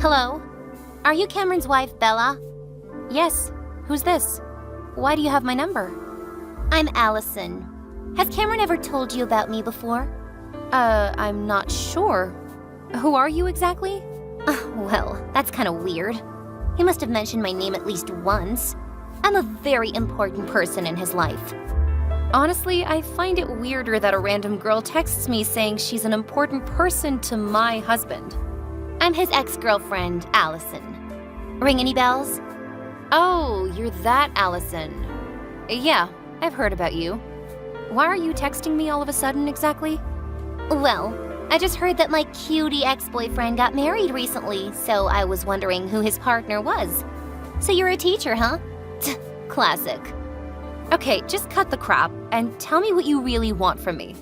Hello? Are you Cameron's wife, Bella? Yes. Who's this? Why do you have my number? I'm Allison. Has Cameron ever told you about me before? I'm not sure. Who are you exactly? Well, that's kind of weird. He must have mentioned my name at least once. I'm a very important person in his life. Honestly, I find it weirder that a random girl texts me saying she's an important person to my husband. I'm his ex-girlfriend, Allison. Ring any bells? Oh, you're that Allison. Yeah, I've heard about you. Why are you texting me all of a sudden exactly? Well, I just heard that my cutie ex-boyfriend got married recently, so I was wondering who his partner was. So you're a teacher, huh? Classic. Okay, just cut the crap and tell me what you really want from me.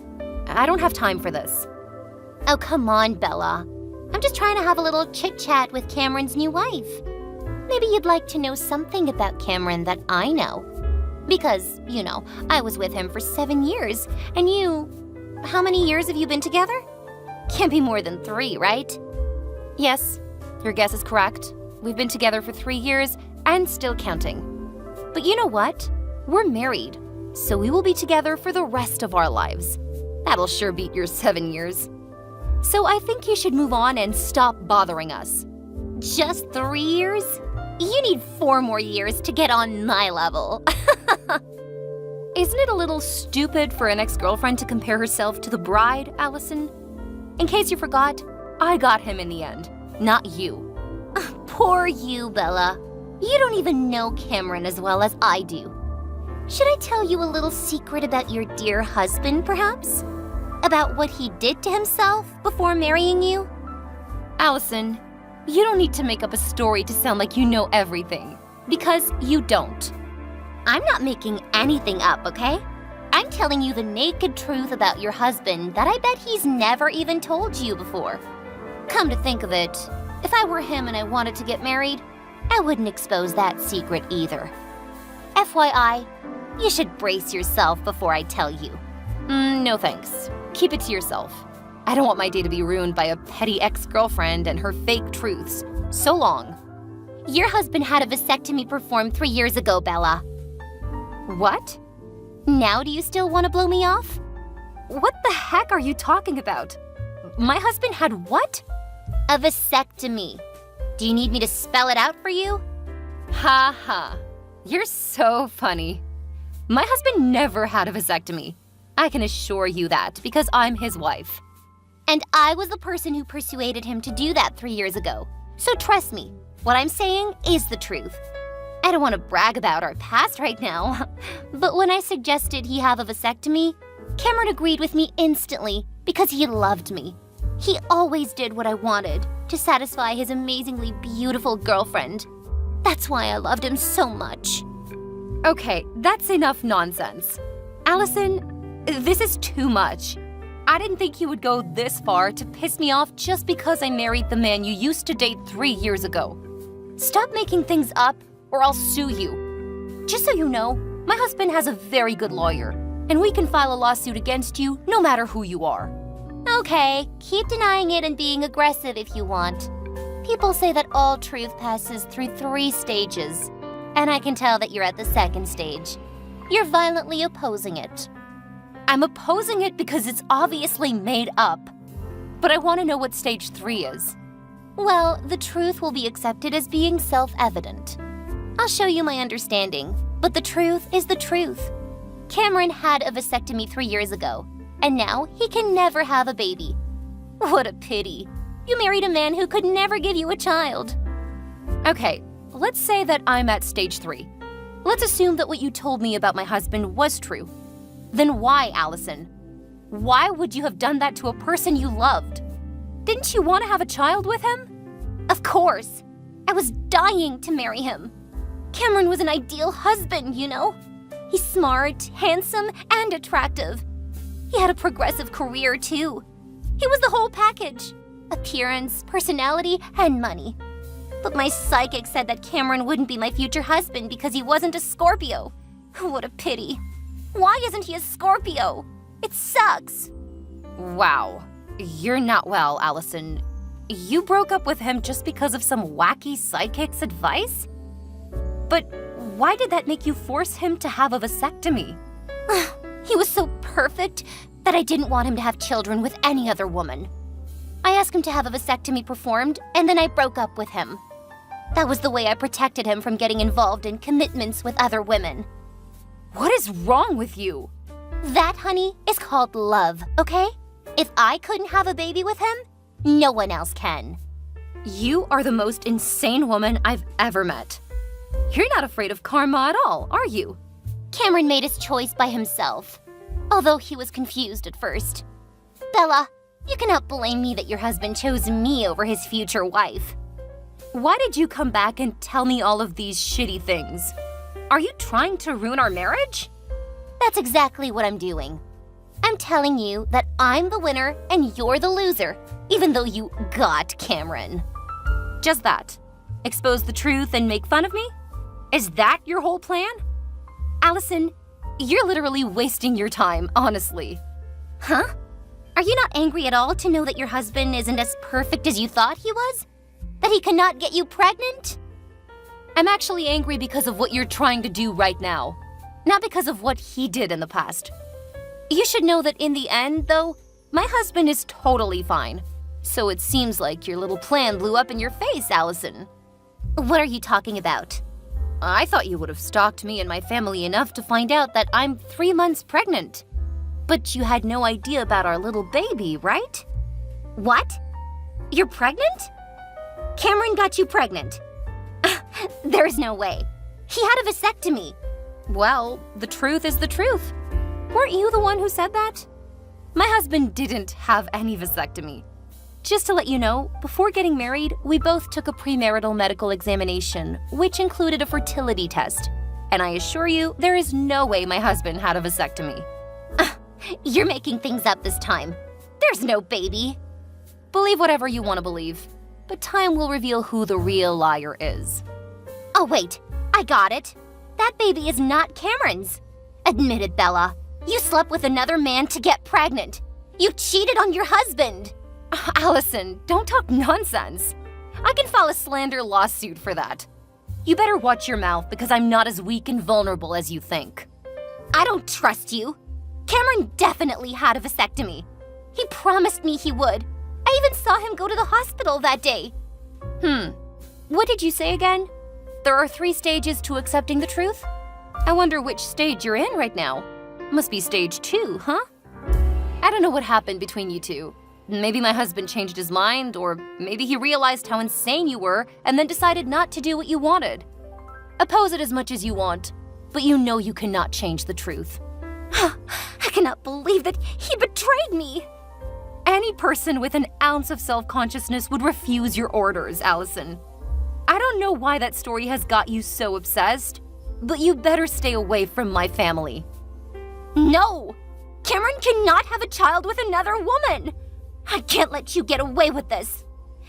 I don't have time for this. Oh, come on, Bella. I'm just trying to have a little chit-chat with Cameron's new wife. Maybe you'd like to know something about Cameron that I know. Because, I was with him for 7 years, and you... How many years have you been together? Can't be more than 3, right? Yes, your guess is correct. We've been together for 3 years and still counting. But you know what? We're married, so we will be together for the rest of our lives. That'll sure beat your 7 years. So I think you should move on and stop bothering us. Just 3 years? You need 4 more years to get on my level. Isn't it a little stupid for an ex-girlfriend to compare herself to the bride, Allison? In case you forgot, I got him in the end, not you. Poor you, Bella. You don't even know Cameron as well as I do. Should I tell you a little secret about your dear husband, perhaps? About what he did to himself before marrying you? Allison, you don't need to make up a story to sound like you know everything, because you don't. I'm not making anything up, okay? I'm telling you the naked truth about your husband that I bet he's never even told you before. Come to think of it, if I were him and I wanted to get married, I wouldn't expose that secret either. FYI, you should brace yourself before I tell you. No thanks. Keep it to yourself. I don't want my day to be ruined by a petty ex-girlfriend and her fake truths. So long. Your husband had a vasectomy performed 3 years ago, Bella. What? Now do you still want to blow me off? What the heck are you talking about? My husband had what? A vasectomy. Do you need me to spell it out for you? Ha ha. You're so funny. My husband never had a vasectomy. I can assure you that because I'm his wife. And I was the person who persuaded him to do that 3 years ago. So trust me, what I'm saying is the truth. I don't want to brag about our past right now, but when I suggested he have a vasectomy, Cameron agreed with me instantly because he loved me. He always did what I wanted to satisfy his amazingly beautiful girlfriend. That's why I loved him so much. Okay, that's enough nonsense. Allison, this is too much. I didn't think you would go this far to piss me off just because I married the man you used to date 3 years ago. Stop making things up or I'll sue you. Just so you know, my husband has a very good lawyer, and we can file a lawsuit against you no matter who you are. Okay, keep denying it and being aggressive if you want. People say that all truth passes through 3 stages, and I can tell that you're at the 2nd stage. You're violently opposing it. I'm opposing it because it's obviously made up. But I want to know what stage 3 is. Well, the truth will be accepted as being self-evident. I'll show you my understanding, but the truth is the truth. Cameron had a vasectomy 3 years ago, and now he can never have a baby. What a pity. You married a man who could never give you a child. Okay, let's say that I'm at stage 3. Let's assume that what you told me about my husband was true. Then why, Allison? Why would you have done that to a person you loved? Didn't you want to have a child with him? Of course. I was dying to marry him. Cameron was an ideal husband, you know? He's smart, handsome, and attractive. He had a progressive career, too. He was the whole package. Appearance, personality, and money. But my psychic said that Cameron wouldn't be my future husband because he wasn't a Scorpio. What a pity. Why isn't he a Scorpio? It sucks. Wow. You're not well, Allison. You broke up with him just because of some wacky psychic's advice? But why did that make you force him to have a vasectomy? He was so perfect that I didn't want him to have children with any other woman. I asked him to have a vasectomy performed, and then I broke up with him. That was the way I protected him from getting involved in commitments with other women. What is wrong with you? That, honey, is called love, okay? If I couldn't have a baby with him, no one else can. You are the most insane woman I've ever met. You're not afraid of karma at all, are you? Cameron made his choice by himself, although he was confused at first. Bella, you cannot blame me that your husband chose me over his future wife. Why did you come back and tell me all of these shitty things? Are you trying to ruin our marriage? That's exactly what I'm doing. I'm telling you that I'm the winner and you're the loser, even though you got Cameron. Just that. Expose the truth and make fun of me? Is that your whole plan? Allison, you're literally wasting your time, honestly. Huh? Are you not angry at all to know that your husband isn't as perfect as you thought he was? That he cannot get you pregnant? I'm actually angry because of what you're trying to do right now, not because of what he did in the past. You should know that in the end, though, my husband is totally fine. So it seems like your little plan blew up in your face, Allison. What are you talking about? I thought you would have stalked me and my family enough to find out that I'm 3 months pregnant. But you had no idea about our little baby, right? What? You're pregnant? Cameron got you pregnant. There's no way. He had a vasectomy. Well, the truth is the truth. Weren't you the one who said that? My husband didn't have any vasectomy. Just to let you know, before getting married, we both took a premarital medical examination, which included a fertility test. And I assure you, there is no way my husband had a vasectomy. You're making things up this time. There's no baby. Believe whatever you want to believe, but time will reveal who the real liar is. Oh wait, I got it. That baby is not Cameron's. Admit it, Bella. You slept with another man to get pregnant. You cheated on your husband. Allison, don't talk nonsense. I can file a slander lawsuit for that. You better watch your mouth because I'm not as weak and vulnerable as you think. I don't trust you. Cameron definitely had a vasectomy. He promised me he would. I even saw him go to the hospital that day. What did you say again? There are 3 stages to accepting the truth? I wonder which stage you're in right now. Must be stage 2, huh? I don't know what happened between you two. Maybe my husband changed his mind, or maybe he realized how insane you were and then decided not to do what you wanted. Oppose it as much as you want, but you know you cannot change the truth. I cannot believe that he betrayed me. Any person with an ounce of self-consciousness would refuse your orders, Allison. I don't know why that story has got you so obsessed, but you better stay away from my family. No! Cameron cannot have a child with another woman! I can't let you get away with this.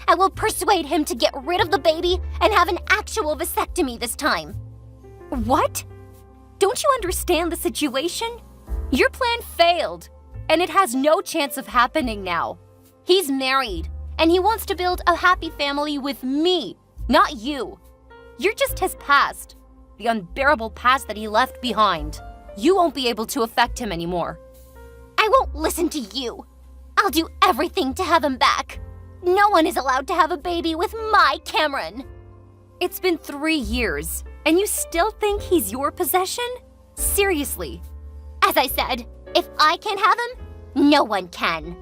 I will persuade him to get rid of the baby and have an actual vasectomy this time. What? Don't you understand the situation? Your plan failed, and it has no chance of happening now. He's married, and he wants to build a happy family with me, not you. You're just his past, the unbearable past that he left behind. You won't be able to affect him anymore. I won't listen to you. I'll do everything to have him back. No one is allowed to have a baby with my Cameron. It's been 3 years, and you still think he's your possession? Seriously. As I said, if I can't have him, no one can.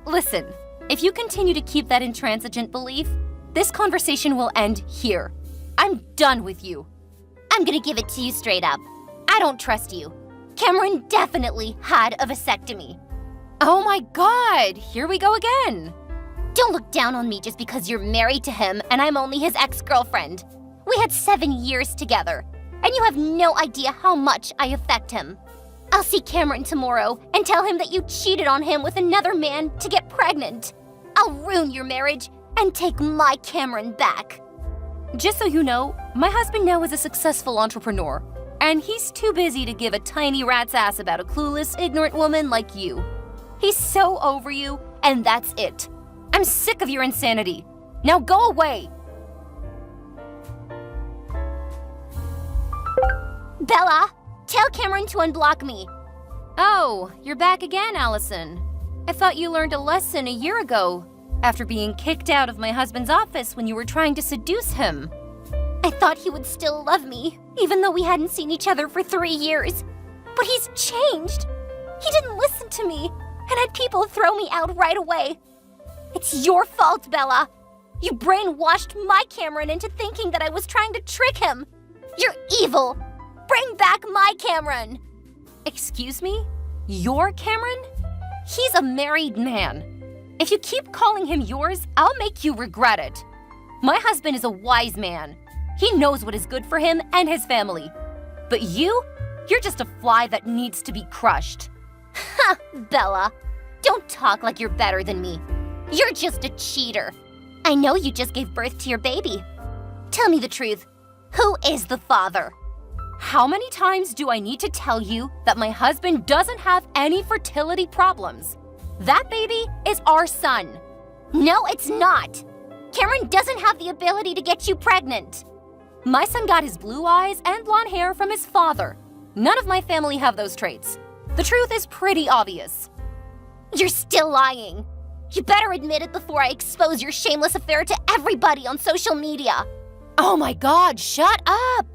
Listen, if you continue to keep that intransigent belief, this conversation will end here. I'm done with you. I'm gonna give it to you straight up. I don't trust you. Cameron definitely had a vasectomy. Oh my God, here we go again. Don't look down on me just because you're married to him and I'm only his ex-girlfriend. We had 7 years together, and you have no idea how much I affect him. I'll see Cameron tomorrow and tell him that you cheated on him with another man to get pregnant. I'll ruin your marriage and take my Cameron back. Just so you know, my husband now is a successful entrepreneur, and he's too busy to give a tiny rat's ass about a clueless, ignorant woman like you. He's so over you, and that's it. I'm I'm sick of your insanity. Now go away. Bella, tell Cameron to unblock me. Oh, you're back again, Allison. I thought you learned a lesson a year ago, after being kicked out of my husband's office when you were trying to seduce him. I thought he would still love me, even though we hadn't seen each other for 3 years. But he's changed. He didn't listen to me, and had people throw me out right away. It's your fault, Bella. You brainwashed my Cameron into thinking that I was trying to trick him. You're evil. Bring back my Cameron. Excuse me? Your Cameron? He's a married man. If you keep calling him yours, I'll make you regret it. My husband is a wise man. He knows what is good for him and his family. But you're just a fly that needs to be crushed. Ha, Bella. Don't talk like you're better than me. You're just a cheater. I know you just gave birth to your baby. Tell me the truth. Who is the father? How many times do I need to tell you that my husband doesn't have any fertility problems? That baby is our son. No, it's not. Cameron doesn't have the ability to get you pregnant. My son got his blue eyes and blonde hair from his father. None of my family have those traits. The truth is pretty obvious. You're still lying. You better admit it before I expose your shameless affair to everybody on social media. Oh my God, shut up!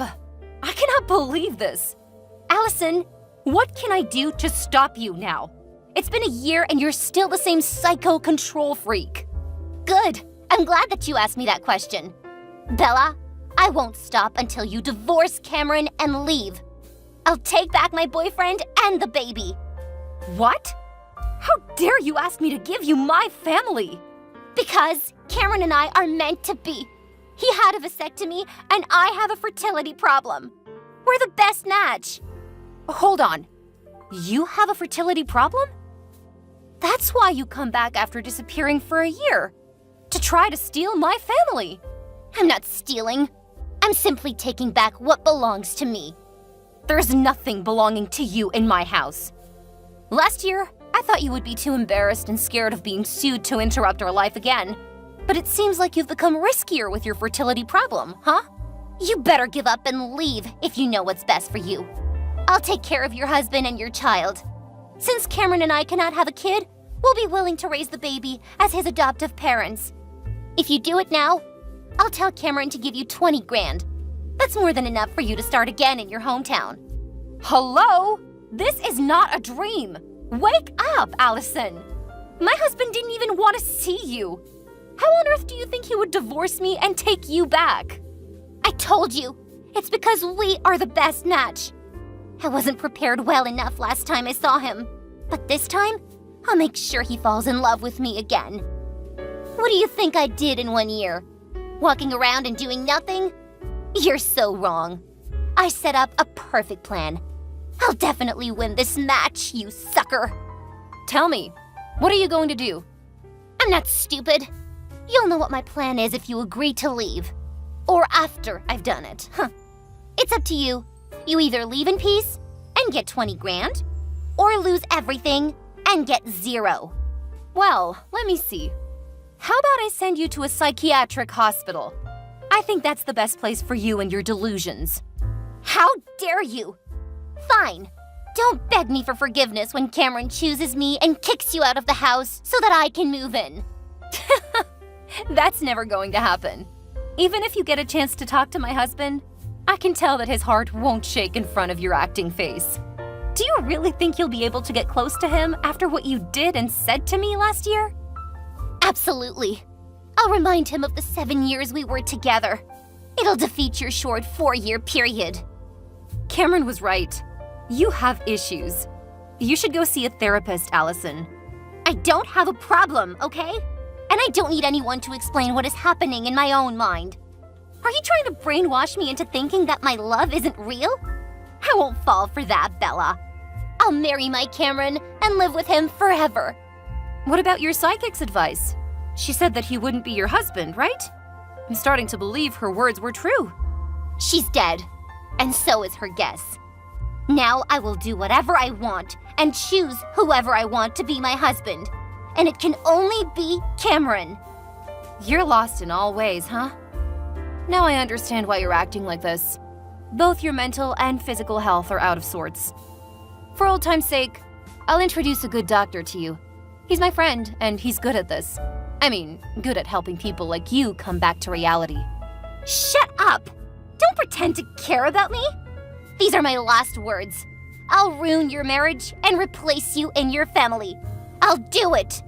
I cannot believe this. Allison, what can I do to stop you now? It's been a year and you're still the same psycho control freak. Good. I'm glad that you asked me that question. Bella, I won't stop until you divorce Cameron and leave. I'll take back my boyfriend and the baby. What? How dare you ask me to give you my family? Because Cameron and I are meant to be. He had a vasectomy and I have a fertility problem. We're the best match. Hold on. You have a fertility problem? That's why you come back after disappearing for a year. To try to steal my family. I'm not stealing. I'm simply taking back what belongs to me. There's nothing belonging to you in my house. Last year, I thought you would be too embarrassed and scared of being sued to interrupt our life again. But it seems like you've become riskier with your fertility problem, huh? You better give up and leave if you know what's best for you. I'll take care of your husband and your child. Since Cameron and I cannot have a kid, we'll be willing to raise the baby as his adoptive parents. If you do it now, I'll tell Cameron to give you 20 grand. That's more than enough for you to start again in your hometown. Hello? This is not a dream. Wake up, Allison. My husband didn't even want to see you. How on earth do you think he would divorce me and take you back? I told you, it's because we are the best match. I wasn't prepared well enough last time I saw him. But this time, I'll make sure he falls in love with me again. What do you think I did in 1 year? Walking around and doing nothing? You're so wrong. I set up a perfect plan. I'll definitely win this match, you sucker. Tell me, what are you going to do? I'm not stupid. You'll know what my plan is if you agree to leave. Or after I've done it. It's up to you. You either leave in peace and get 20 grand, or lose everything and get 0. Well, let me see. How about I send you to a psychiatric hospital? I think that's the best place for you and your delusions. How dare you? Fine. Don't beg me for forgiveness when Cameron chooses me and kicks you out of the house so that I can move in. That's never going to happen. Even if you get a chance to talk to my husband, I can tell that his heart won't shake in front of your acting face. Do you really think you'll be able to get close to him after what you did and said to me last year? Absolutely. I'll remind him of the 7 years we were together. It'll defeat your short 4-year period. Cameron was right. You have issues. You should go see a therapist, Allison. I don't have a problem, okay? And I don't need anyone to explain what is happening in my own mind. Are you trying to brainwash me into thinking that my love isn't real? I won't fall for that, Bella. I'll marry my Cameron and live with him forever. What about your psychic's advice? She said that he wouldn't be your husband, right? I'm starting to believe her words were true. She's dead, and so is her guess. Now I will do whatever I want and choose whoever I want to be my husband. and it can only be Cameron. You're lost in all ways, huh? Now I understand why you're acting like this. Both your mental and physical health are out of sorts. For old time's sake, I'll introduce a good doctor to you. He's my friend, and he's good at this. I mean, good at helping people like you come back to reality. Shut up! Don't pretend to care about me! These are my last words. I'll ruin your marriage and replace you in your family. I'll do it!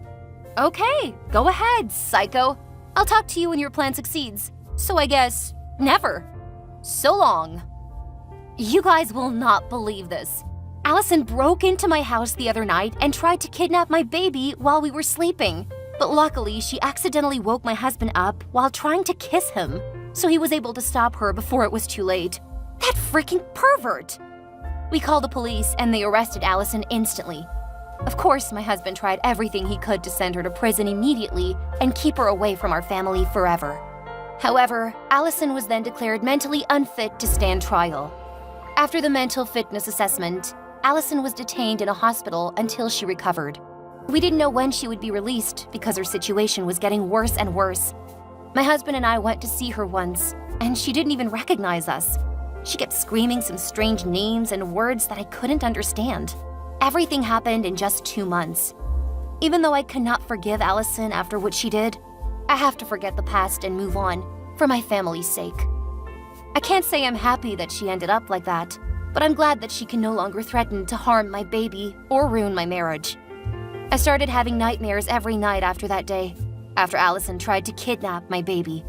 Okay, go ahead, psycho. I'll talk to you when your plan succeeds. So I guess, never. So long. You guys will not believe this. Allison broke into my house the other night and tried to kidnap my baby while we were sleeping. But luckily, she accidentally woke my husband up while trying to kiss him, so he was able to stop her before it was too late. That freaking pervert! We called the police and they arrested Allison instantly. Of course, my husband tried everything he could to send her to prison immediately and keep her away from our family forever. However, Allison was then declared mentally unfit to stand trial. After the mental fitness assessment, Allison was detained in a hospital until she recovered. We didn't know when she would be released because her situation was getting worse and worse. My husband and I went to see her once, and she didn't even recognize us. She kept screaming some strange names and words that I couldn't understand. Everything happened in just 2 months. Even though I could not forgive Allison after what she did, I have to forget the past and move on for my family's sake. I can't say I'm happy that she ended up like that, but I'm glad that she can no longer threaten to harm my baby or ruin my marriage. I started having nightmares every night after that day, after Allison tried to kidnap my baby.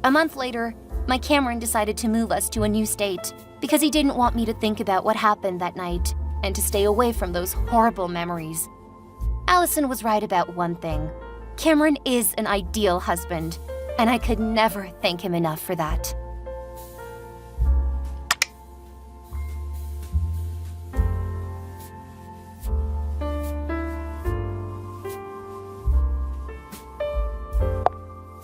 A month later, my Cameron decided to move us to a new state because he didn't want me to think about what happened that night and to stay away from those horrible memories. Allison was right about one thing. Cameron is an ideal husband, and I could never thank him enough for that.